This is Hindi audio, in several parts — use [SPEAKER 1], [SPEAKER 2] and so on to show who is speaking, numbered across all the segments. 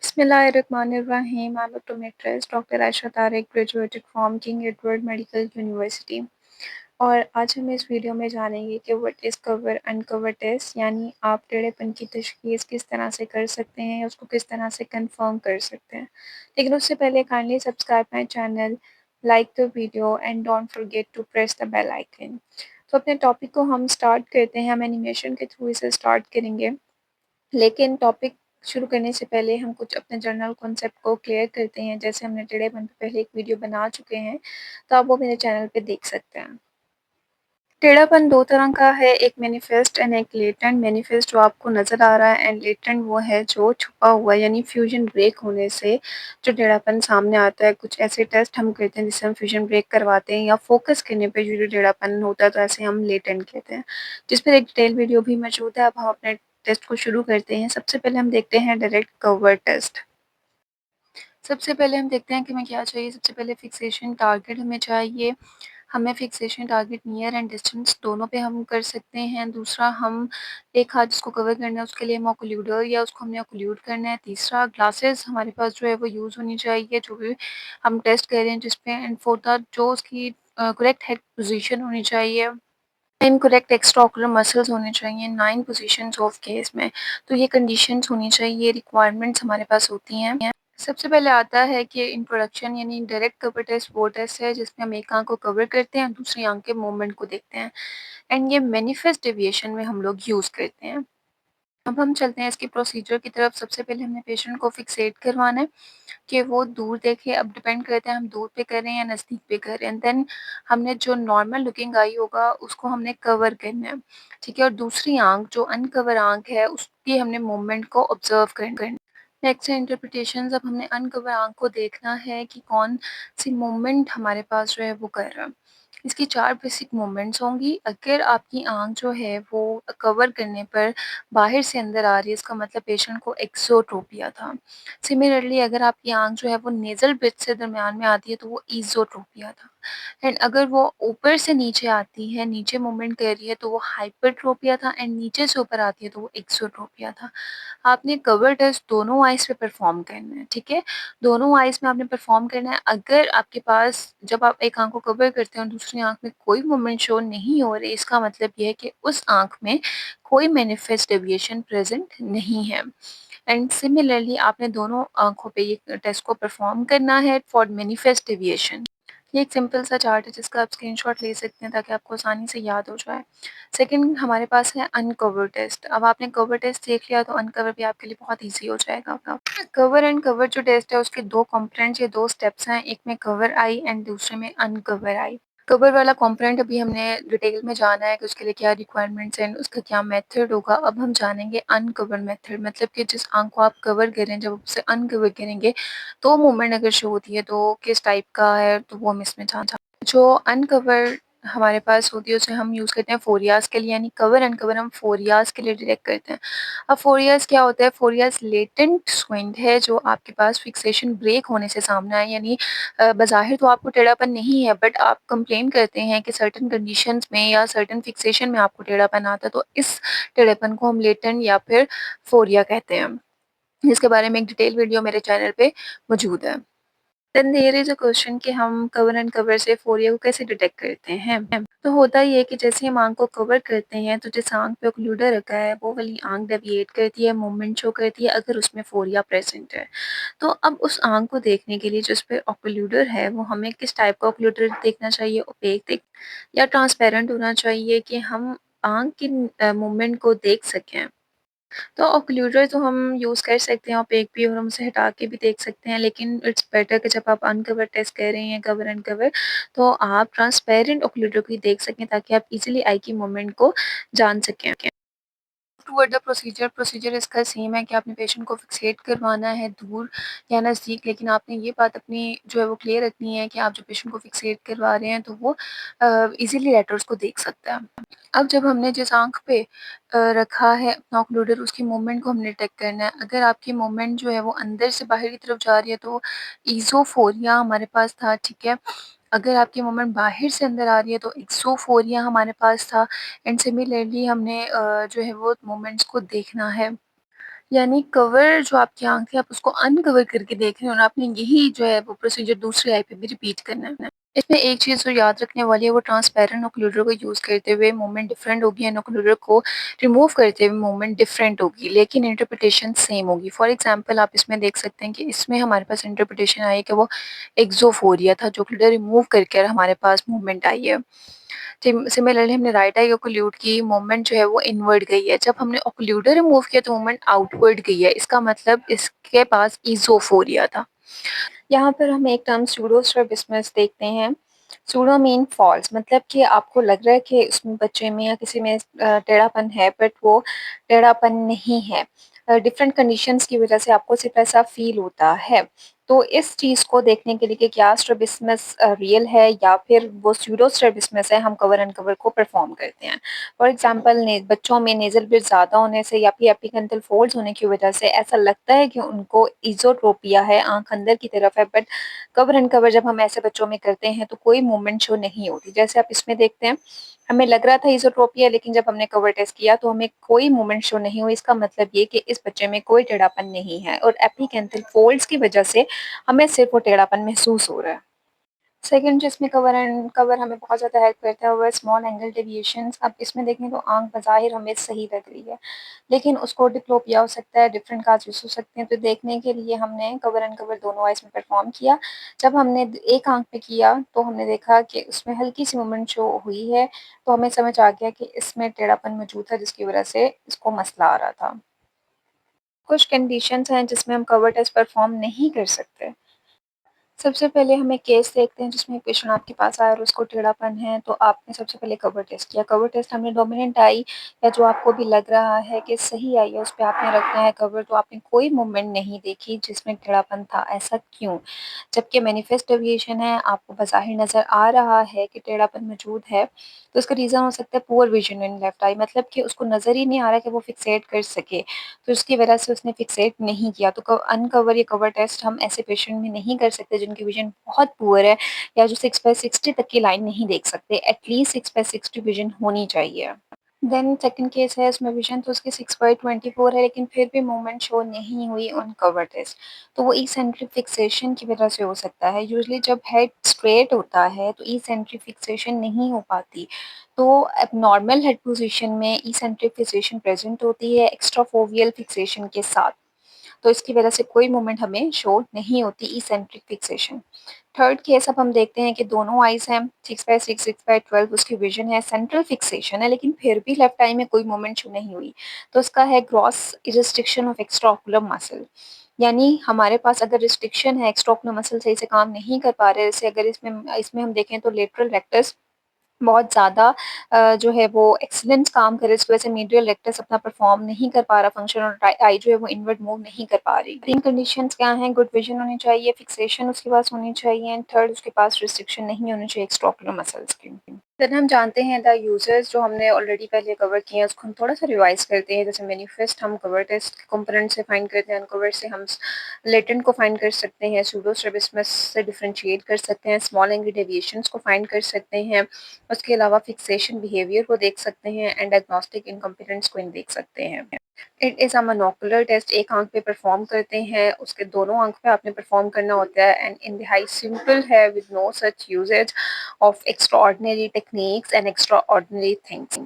[SPEAKER 1] Bismillahirrahmanirrahim. I'm optometrist doctor Ayesha Tariq, graduated from King Edward medical university. और आज हम इस वीडियो में जानेंगे कि what is cover uncover test, यानी आप टेढ़ेपन की तशख़ीस किस तरह से कर सकते हैं या उसको किस तरह से कंफर्म कर सकते हैं। लेकिन उससे पहले kindly subscribe my channel, like the video and don't forget to press the bell icon. तो अपने टॉपिक को हम स्टार्ट करते हैं। हम एनिमेशन के थ्रू इसे स्टार्ट करेंगे, लेकिन टॉपिक शुरू करने से पहले हम कुछ अपने जनरल कॉन्सेप्ट को क्लियर करते हैं। जैसे हमने टेढ़ेपन पे पहले एक वीडियो बना चुके हैं, तो आप वो मेरे चैनल पे देख सकते हैं। टेढ़ापन 2 तरह का है, एक मैनिफेस्ट एंड एक लेटेंट। मैनिफेस्ट जो आपको नज़र आ रहा है एंड लेटेंट वो है जो छुपा हुआ है, यानी फ्यूजन ब्रेक होने से जो टेढ़ापन सामने आता है। कुछ ऐसे टेस्ट हम करते हैं जिससे हम फ्यूजन ब्रेक करवाते हैं या फोकस करने पे जो टेढ़ापन होता है, तो ऐसे हम लेटेंट कहते हैं, जिस पर एक डिटेल वीडियो भी मौजूद है। अब हम अपने टेस्ट को शुरू करते हैं। सबसे पहले हम देखते हैं डायरेक्ट कवर टेस्ट। सबसे पहले हम देखते हैं कि हमें क्या चाहिए। सबसे पहले फिक्सेशन टारगेट हमें चाहिए। हमें fixation target near and distance दोनों पे हम कर सकते हैं। दूसरा, हम एक हाथ जिसको कवर करना है उसके लिए हम ओक्लूडर या उसको हमने ओक्लूड करना है। तीसरा, ग्लासेस हमारे पास जो है वो यूज़ होनी चाहिए जो भी हम टेस्ट कर रहे हैं जिस पे। एंड फोर्थ, जो उसकी करेक्ट हेड पोजीशन होनी चाहिए and correct extra ocular muscles होने चाहिए 9 पोजीशंस ऑफ केस में। तो ये कंडीशंस होनी चाहिए, रिक्वायरमेंट्स हमारे पास होती हैं। सबसे पहले आता है कि इंट्रोडक्शन, यानी डायरेक्ट कवर टेस्ट वो टेस्ट है जिसमें हम एक आँख को कवर करते हैं, दूसरी आँख के मूवमेंट को देखते हैं। एंड ये मैनिफेस्ट डेविएशन में हम लोग यूज़ करते हैं। अब हम चलते हैं इसके प्रोसीजर की तरफ। सबसे पहले हमने पेशेंट को फिक्सेट करवाना है कि वो दूर देखे। अब डिपेंड करता है हम दूर पे कर रहे हैं या नज़दीक पे कर रहे हैं। देन हमने जो नॉर्मल लुकिंग आई होगा उसको हमने कवर करना है, ठीक है। और दूसरी आँख जो अनकवर आँख है उसकी हमने मूवमेंट को ऑब्जर्व करना। नेक्स्ट है इंटरप्रिटेशंस। अब हमने अनकवर आँख को देखना है कि कौन सी मूवमेंट हमारे पास जो है वो कर रहा है। इसकी 4 बेसिक मूवमेंट्स होंगी। अगर आपकी आँख जो है वो कवर करने पर बाहर से अंदर आ रही है, इसका मतलब पेशेंट को एक्सोट्रोपिया था। सिमिलरली अगर आपकी आँख जो है वो नेज़ल ब्रिज से दरमियान में आती है तो वो ईज़ोट्रोपिया था। एंड अगर वो ऊपर से नीचे आती है, नीचे मूवमेंट कर रही है, तो वो हाइपरट्रोपिया था। एंड नीचे से ऊपर आती है तो वो एक्सोट्रोपिया था। आपने कवर टेस्ट दोनों आइज़ पे परफ़ॉर्म करना है, ठीक है? दोनों आइज़ में आपने परफ़ॉर्म करना है। अगर आपके पास, जब आप एक आँख को कवर करते हैं और दूसरी आँख में कोई मूवमेंट शो नहीं हो रही, इसका मतलब ये है कि उस आँख में कोई मैनिफेस्ट डेविएशन प्रेज़ेंट नहीं है। एंड सिमिलरली आपने दोनों आँखों पे ये टेस्ट को परफ़ॉर्म करना है फॉर मैनिफेस्ट डेविएशन। ये एक सिंपल सा चार्ट है जिसका आप स्क्रीनशॉट ले सकते हैं ताकि आपको आसानी से याद हो जाए। सेकंड हमारे पास है अनकवर टेस्ट। अब आपने कवर टेस्ट देख लिया तो अनकवर भी आपके लिए बहुत ईज़ी हो जाएगा। कवर एंड कवर जो टेस्ट है उसके 2 कंपोनेंट्स या 2 स्टेप्स हैं, एक में कवर आई एंड दूसरे में अनकवर आई। कवर वाला कंपोनेंट अभी हमने डिटेल में जाना है कि उसके लिए क्या रिक्वायरमेंट्स हैं, उसका क्या मेथड होगा। अब हम जानेंगे अनकवर मेथड, मतलब कि जिस आँख को आप कवर करें जब उसे अनकवर करेंगे तो मूवमेंट अगर शो होती है तो किस टाइप का है, तो वो हम इसमें जान। जो अनकवर हमारे पास होती है उसे हम यूज़ करते हैं फोरियाज़ के लिए, यानी कवर अनकवर हम फोरियाज़ के लिए डायरेक्ट करते हैं। अब फोरियाज़ क्या होता है? फोरियाज़ लेटेंट स्क्विंट है जो आपके पास फिक्सेशन ब्रेक होने से सामने आए, यानी बज़ाहिर तो आपको टेढ़ापन नहीं है, बट आप कंप्लेन करते हैं कि सर्टेन कंडीशंस में या सर्टेन फिक्सेशन में आपको टेढ़ापन आता है, तो इस टेढ़ापन को हम लेटेंट या फिर फोरिया कहते हैं, जिसके बारे में एक डिटेल वीडियो मेरे चैनल पे मौजूद है। Then there is a question कि हम कवर एंड कवर से फोरिया को कैसे डिटेक्ट करते हैं? तो होता ये है कि जैसे हम आँख को कवर करते हैं तो जिस आँख पे ओक्लूडर रखा है वो वाली आँख डेविएट करती है, मूवमेंट शो करती है अगर उसमें फोरिया प्रेज़ेंट है। तो अब उस आँख को देखने के लिए जिस पे ओक्लूडर है वो हमें किस टाइप का ओक्लूडर देखना चाहिए? ओपेक देख या ट्रांसपेरेंट होना चाहिए कि हम आँख की मूवमेंट को देख सकें। तो ऑक्लूडर तो हम यूज़ कर सकते हैं ओपेक भी, और हम उसे हटा के भी देख सकते हैं, लेकिन इट्स बेटर कि जब आप अनकवर टेस्ट कर रहे हैं, कवर अनकवर, तो आप ट्रांसपेरेंट ऑक्लूडर को ही देख सकें ताकि आप इजीली आई की मूवमेंट को जान सकें। टुवर्ड द प्रोसीजर, प्रोसीजर इसका सेम है कि आपने पेशेंट को फिक्सेट करवाना है दूर या नज़दीक, लेकिन आपने ये बात अपनी जो है वो क्लियर रखनी है कि आप जो पेशेंट को फिक्सेट करवा रहे हैं तो वो इजीली लेटर्स को देख सकता है। अब जब हमने जिस आँख पे रखा है अपना ऑक्लूडर, उसकी मूवमेंट को हमने डिटेक्ट करना है। अगर आपकी मूवमेंट जो है वो अंदर से बाहर की तरफ जा रही है तो ईज़ोफ़ोरिया हमारे पास था, ठीक है। अगर आपकी मूवमेंट बाहर से अंदर आ रही है तो एक्सोफ़ोरिया हमारे पास था। एंड सिमिलरली हमने जो है वो मूवमेंट्स को देखना है। यानी कवर जो आपकी आँख है, आप उसको अनकवर करके देख रहे हो और आपने यही जो है वो प्रोसीजर दूसरी आई पे भी रिपीट करना है। इसमें एक चीज़ जो याद रखने वाली है वो ट्रांसपेरेंट ओक्लूडर को यूज़ करते हुए मूवमेंट डिफरेंट होगी एंड ओक्लूडर को रिमूव करते हुए मूवमेंट डिफरेंट होगी, लेकिन इंटरप्रिटेशन सेम होगी। फॉर एग्ज़ाम्पल आप इसमें देख सकते हैं कि इसमें हमारे पास इंटरप्रिटेशन आई है कि वो एक्सोफोरिया था, जो ओक्लूडर रिमूव करके हमारे पास मूवमेंट आई है। सिमिलरली हमने राइट आई ओक्लूड की मूवमेंट जो है वो इनवर्ड गई है। जब हमने ओक्लूडर रिमूव किया तो मूवमेंट आउटवर्ड गई है। इसका मतलब इसके पास इज़ोफोरिया था। यहाँ पर हम एक टर्म सूडो स्ट्रैबिस्मस देखते हैं। सूडो मीन फॉल्स, मतलब कि आपको लग रहा है कि उसमें बच्चे में या किसी में टेढ़ापन है, बट वो टेढ़ापन नहीं है। डिफरेंट कंडीशंस की वजह से आपको सिर्फ ऐसा फील होता है। तो इस चीज़ को देखने के लिए कि क्या स्ट्रैबिस्मस रियल है या फिर वो सूडो स्ट्रैबिस्मस है, हम कवर अनकवर को परफॉर्म करते हैं। फॉर एग्जांपल बच्चों में नेज़ल ब्लीड ज़्यादा होने से या फिर एपिगेंटल फोल्ड्स होने की वजह से ऐसा लगता है कि उनको इज़ोट्रोपिया है, आँख अंदर की तरफ है, बट कवर अनकवर जब हम ऐसे बच्चों में करते हैं तो कोई मूवमेंट शो नहीं होती। जैसे आप इसमें देखते हैं, हमें लग रहा था इज़ोट्रोपिया, लेकिन जब हमने कवर टेस्ट किया तो हमें कोई मूवमेंट शो नहीं हुई। इसका मतलब ये कि इस बच्चे में कोई टेढ़ापन नहीं है और एपिगेंटल फोल्ड्स की वजह से हमें सिर्फ वो टेढ़ापन महसूस हो रहा है। सेकंड जिसमें कवर एंड कवर हमें बहुत ज़्यादा हेल्प करता है वो है स्मॉल एंगल डेविएशंस। अब इसमें देखें तो आँख बज़ाहिर हमें सही लग रही है, लेकिन उसको डिप्लोपिया हो सकता है, डिफरेंट काज़ेज़ हो सकते हैं। तो देखने के लिए हमने कवर एंड कवर दोनों आइज़ में परफ़ॉर्म किया। जब हमने एक आँख पे किया तो हमने देखा कि उसमें हल्की-सी मूवमेंट शो हुई है, तो हमें समझ आ गया कि इसमें टेढ़ापन मौजूद था जिसकी वज़ह से इसको मसला आ रहा था। कुछ कंडीशंस हैं जिसमें हम कवर टेस्ट परफ़ॉर्म नहीं कर सकते। सबसे पहले हम एक केस देखते हैं जिसमें एक पेशेंट आपके पास आया और उसको टेढ़ापन है, तो आपने सबसे पहले कवर टेस्ट किया। कवर टेस्ट हमने डोमिनेंट आई या जो आपको भी लग रहा है कि सही आई है, उस पे आपने रखना है कवर, तो आपने कोई मूवमेंट नहीं देखी जिसमें टेढ़ापन था, ऐसा क्यों? जबकि मैनिफेस्ट डेविएशन है, आपको बज़ाहिर नज़र आ रहा है कि टेढ़ापन मौजूद है, तो उसका रीज़न हो सकता है पुअर विज़न इन लेफ्ट आई, मतलब कि उसको नज़र ही नहीं आ रहा कि वो फिक्सेट कर सके, तो उसकी वजह से उसने फिक्सेट नहीं किया। तो अनकवर या कवर टेस्ट हम ऐसे पेशेंट में नहीं कर सकते जिनकी विजन बहुत पुअर है या जो 6/60 तक की लाइन नहीं देख सकते। एटलीस्ट 6/60 विजन होनी चाहिए। देन सेकंड केस है, उसमें विज़न तो उसकी 6/24 है, लेकिन फिर भी मूवमेंट शो नहीं हुई ऑन कवर टेस्ट। तो वो इसेंट्रिक फिक्सेशन की वजह से हो सकता है। यूजुअली जब हेड स्ट्रेट होता है तो इसेंट्रिक फिक्सेशन नहीं हो पाती। तो एब्नॉर्मल हेड पोजीशन में इसेंट्रिक फिक्सेशन प्रेज़ेंट होती है एक्स्ट्राफोवियल फिक्सेशन के साथ। तो इसकी वजह से कोई मूवमेंट हमें शो नहीं होती इसेंट्रिक फिक्सेशन। थर्ड केस अब हम देखते हैं कि दोनों आइज़ हैं, 6/6, 6/12 उसकी विज़न है, सेंट्रल फिक्सेशन है, लेकिन फिर भी लेफ्ट आई में कोई मूवमेंट शो नहीं हुई। तो उसका है gross restriction of extraocular muscle. यानी हमारे पास अगर रिस्ट्रिक्शन है, एक्स्ट्राओकुलर मसल सही से काम नहीं कर पा रहे, जैसे अगर इसमें इसमें हम देखें तो लेटरल रेक्टस बहुत ज़्यादा जो है वो एक्सीलेंस काम करे, इसकी वजह से मीडियल रेक्टस अपना परफ़ॉर्म नहीं कर पा रहा फ़ंक्शन और आई जो है वो इनवर्ड मूव नहीं कर पा रही। 3 कंडीशंस क्या हैं? गुड विज़न होनी चाहिए, फिक्सेशन उसके पास होनी चाहिए एंड थर्ड उसके पास रिस्ट्रिक्शन नहीं होनी चाहिए एक्स्ट्राओकुलर मसल्स की। देन हम जानते हैं द यूज़र्स जो हमने ऑलरेडी पहले कवर किए हैं, उसको हम थोड़ा-सा रिवाइज़ करते हैं। जैसे मैनिफेस्ट हम कवर टेस्ट कंपोनेंट से फाइंड करते हैं, अनकवर से हम लेटेंट को फाइंड कर सकते हैं, सूडो स्ट्रैबिस्मस से डिफरेंशिएट कर सकते हैं, स्मॉल एंगल डेविएशंस को फाइंड कर सकते हैं। उसके अलावा फिक्सेशन बिहेवियर को देख सकते हैं एंड डायग्नोस्टिक इनकॉम्पिटेंस को देख सकते हैं। It is a monocular test, एक आँख पे परफ़ॉर्म करते हैं, उसके दोनों आँख पे आपने परफ़ॉर्म करना होता है एंड इंतहाई सिंपल है with no such usage of extraordinary techniques and extraordinary things.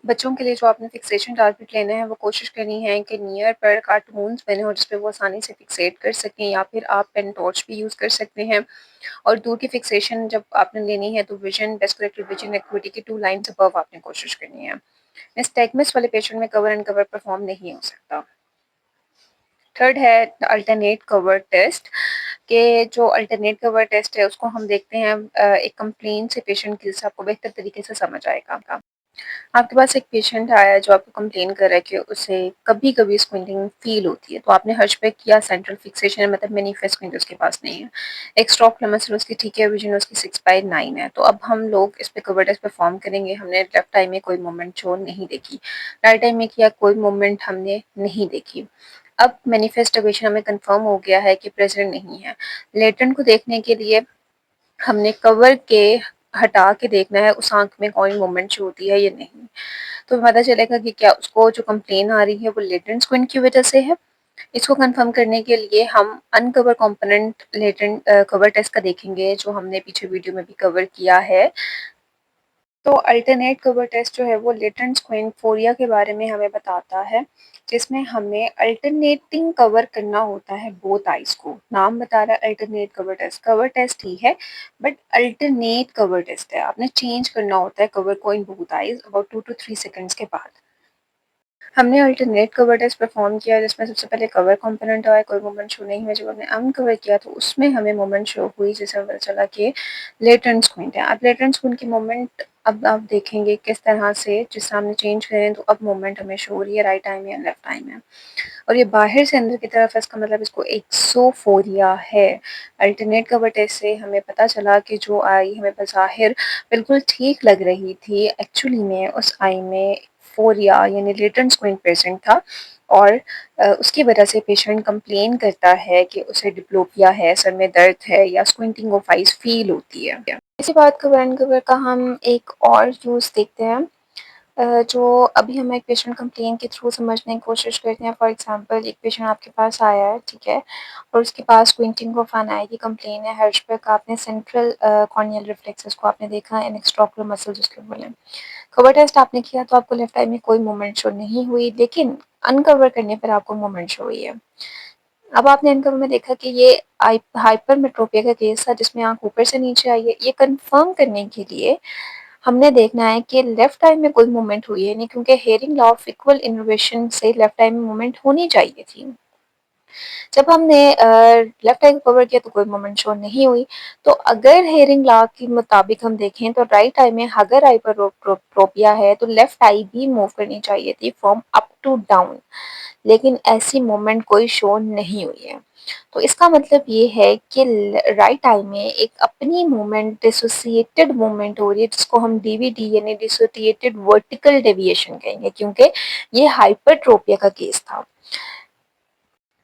[SPEAKER 1] बच्चों के लिए जो आपने फिक्सेशन टारगेट लेना है वो कोशिश करनी है कि नियर पर कार्टून्स बने हों जिस पे वो आसानी से फिक्सेट कर सकें, या फिर आप पेन टॉर्च भी यूज़ कर सकते हैं। और दूर की फिक्सेशन जब आपने लेनी है तो vision, best corrected vision activity की 2 लाइन्स अबव आपने कोशिश करनी है। निस्टैग्मस वाले पेशेंट में कवर एंड कवर परफॉर्म नहीं हो सकता। थर्ड है अल्टरनेट कवर टेस्ट, के जो अल्टरनेट कवर टेस्ट है उसको हम देखते हैं एक कंप्लेन से पेशेंट की, जिससे आपको बेहतर तरीके से समझ आएगा। आपके पास एक पेशेंट आया है जो आपको कंप्लेन कर रहा है कि उसे कभी-कभी स्क्विंटिंग फ़ील होती है। तो आपने हर्शबैक किया, सेंट्रल फिक्सेशन है, मतलब मैनिफेस्ट स्क्विंट उसके पास नहीं है। एक्स्ट्राओकुलर मसल उसकी ठीक है, विज़न उसकी 6/9 है। तो अब हम लोग इस पे कवर टेस्ट परफ़ॉर्म करेंगे। हमने लेफ्ट आई में कोई मूवमेंट शो नहीं देखी। राइट आई में किया, कोई मूवमेंट हमने नहीं देखी। अब मैनिफेस्टेशन हमें कंफर्म हो गया है कि प्रेज़ेंट नहीं है। लेटेंट को देखने के लिए हमने कवर के हटा के देखना है उस आँख में कोई मूवमेंट शो होती है या नहीं। तो पता चलेगा कि क्या उसको जो कंप्लेन आ रही है वो लेटेंट स्क्विन की वजह से है। इसको कंफर्म करने के लिए हम uncover component latent cover test का देखेंगे, जो हमने पीछे वीडियो में भी कवर किया है। तो अल्टरनेट कवर टेस्ट जो है वो लेटेंट स्क्विन फोरिया के बारे में हमें बताता है, जिसमें हमें अल्टरनेटिंग कवर करना होता है बोथ आइज को। नाम बता रहा है अल्टरनेट कवर टेस्ट ही है, बट अल्टरनेट कवर टेस्ट है। आपने चेंज करना होता है कवर को in both eyes about 2 to 3 seconds के बाद। हमने अल्टरनेट कवर टेस्ट परफॉर्म किया, जिसमें सबसे पहले कवर कंपोनेंट आया, कोई मूवमेंट शो नहीं हुआ। जब हमने अनकवर किया तो उसमें हमें मूवमेंट शो हुई, जिससे पता चला कि लेटेंट स्क्विन है। अब लेटेंट स्क्विन की मूवमेंट अब आप देखेंगे किस तरह से, जिससे हमने चेंज करें तो अब मूवमेंट हमें शो हो रही है, राइट आई में या लेफ्ट आई में। और ये बाहर से अंदर की तरफ है, इसका मतलब इसको एक्सोफोरिया है। अल्टरनेट कवर टेस्ट से हमें पता चला कि जो आई हमें बज़ाहिर बिल्कुल ठीक लग रही थी, एक्चुअली में उस आई में फोरिया यानी लेटेंट स्क्विन प्रेजेंट था। और उसकी वजह से पेशेंट कंप्लेन करता है कि उसे डिप्लोपिया है, सर में दर्द है या स्क्विंटिंग ऑफ आइज फील होती है। इसी बात कवर एंड कवर का हम एक और यूज़ देखते हैं, जो अभी हम एक पेशेंट कंप्लेन के थ्रू समझने की कोशिश करते हैं। फॉर एग्जांपल, एक पेशेंट आपके पास आया है, ठीक है, और उसके पास स्क्विंटिंग ऑफ एन आई की कंप्लेन है। हर्शबर्ग का आपने सेंट्रल कॉर्नियल रिफ्लेक्सेस को आपने देखा, एंड एक्स्ट्राओकुलर मसल जिसको बोले। कवर टेस्ट आपने किया तो आपको लेफ्ट आई में कोई मूवमेंट शो नहीं हुई, लेकिन अनकवर करने पर आपको मूवमेंट शो हुई है। अब आपने अनकवर में देखा कि ये हाइपरमेट्रोपिया का केस था, जिसमें आंख ऊपर से नीचे आई है। ये कंफर्म करने के लिए हमने देखना है कि लेफ्ट आई में कोई मूवमेंट हुई है नहीं, क्योंकि hearing law of equal innervation से लेफ्ट आई में मूवमेंट होनी चाहिए थी। जब हमने लेफ्ट आई को कवर किया तो कोई मूवमेंट शो नहीं हुई। तो अगर हेयरिंग लॉ के मुताबिक हम देखें तो राइट आई में अगर हाइपरट्रोपिया है तो लेफ्ट आई भी मूव करनी चाहिए थी फ्रॉम अप टू डाउन, लेकिन ऐसी मूवमेंट कोई शो नहीं हुई है। तो इसका मतलब ये है कि राइट आई में एक अपनी मूवमेंट, डिसोसिएटेड मूवमेंट हो रही है, जिसको हम डीवीडी यानी डिसोसिएटेड वर्टिकल डेविएशन कहेंगे, क्योंकि ये हाइपरट्रोपिया का केस था।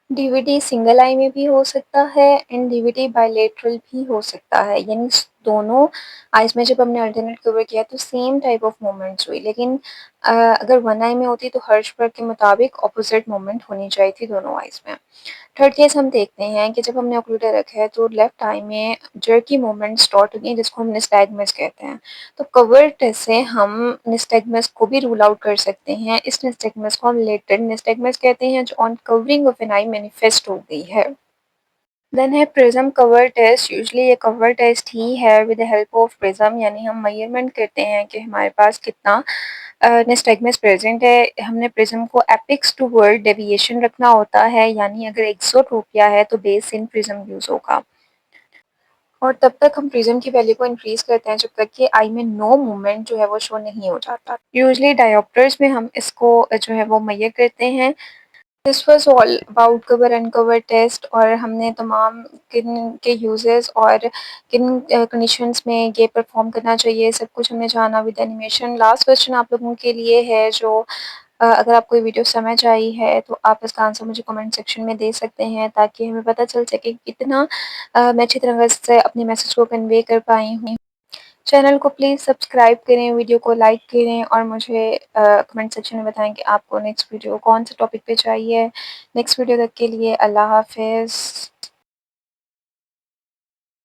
[SPEAKER 1] डीवीडी सिंगल आई में भी हो सकता है एंड डीवीडी बायलेटरल भी हो सकता है, यानी दोनों आइज में जब हमने अल्टरनेट कवर किया तो सेम टाइप ऑफ मूवमेंट्स हुई। लेकिन अगर वन आई में होती तो हर्शबर्ग के मुताबिक ऑपोजिट मूवमेंट होनी चाहिए थी दोनों आइज में। थर्ड केस हम देखते हैं कि जब हमने ऑक्लूडर रखा है तो लेफ्ट आई में जर्की मूवमेंट स्टार्ट हुई है, जिसको हम निस्टैगमस कहते हैं। तो कवर टेस्ट से हम निस्टैगमस को भी रूल आउट कर सकते हैं। इस निस्टैगमस को हम लेटेंट निस्टैगमस कहते हैं, जो on covering of an eye manifest हो गई है। देन है प्रिज्म कवर टेस्ट। यूजुअली ये कवर टेस्ट ही है with the help of prism, यानी हम मेजरमेंट करते हैं कि हमारे पास कितना निस्टैगमस प्रेजेंट है। हमने प्रिज्म को एपिक्स टू वर्ड डेविएशन रखना होता है, यानी अगर एक्सोट्रोपिया है तो बेस इन प्रिज्म यूज होगा। और तब तक हम प्रिज्म की वैल्यू को इंक्रीज करते हैं जब तक कि आई में नो मूवमेंट जो है वो शो नहीं हो जाता। यूजुअली डायोप्टर्स में हम इसको जो है वो मेजर करते हैं। This was all about cover and cover test, और हमने तमाम किन के यूजेस और किन कंडीशंस में ये परफॉर्म करना चाहिए, सब कुछ हमने जाना विद एनिमेशन। लास्ट क्वेश्चन आप लोगों के लिए है, जो अगर आपको ये वीडियो समझ आई है तो आप इसका आंसर मुझे कमेंट सेक्शन में दे सकते हैं, ताकि हमें पता चल सके कि कितना मैं अच्छी तरह से अपने मैसेज को कन्वे कर पाई हूँ। चैनल को प्लीज़ सब्सक्राइब करें, वीडियो को लाइक करें, और मुझे कमेंट सेक्शन में बताएं कि आपको नेक्स्ट वीडियो कौन से टॉपिक पे चाहिए। नेक्स्ट वीडियो तक के लिए अल्लाह हाफ़िज़।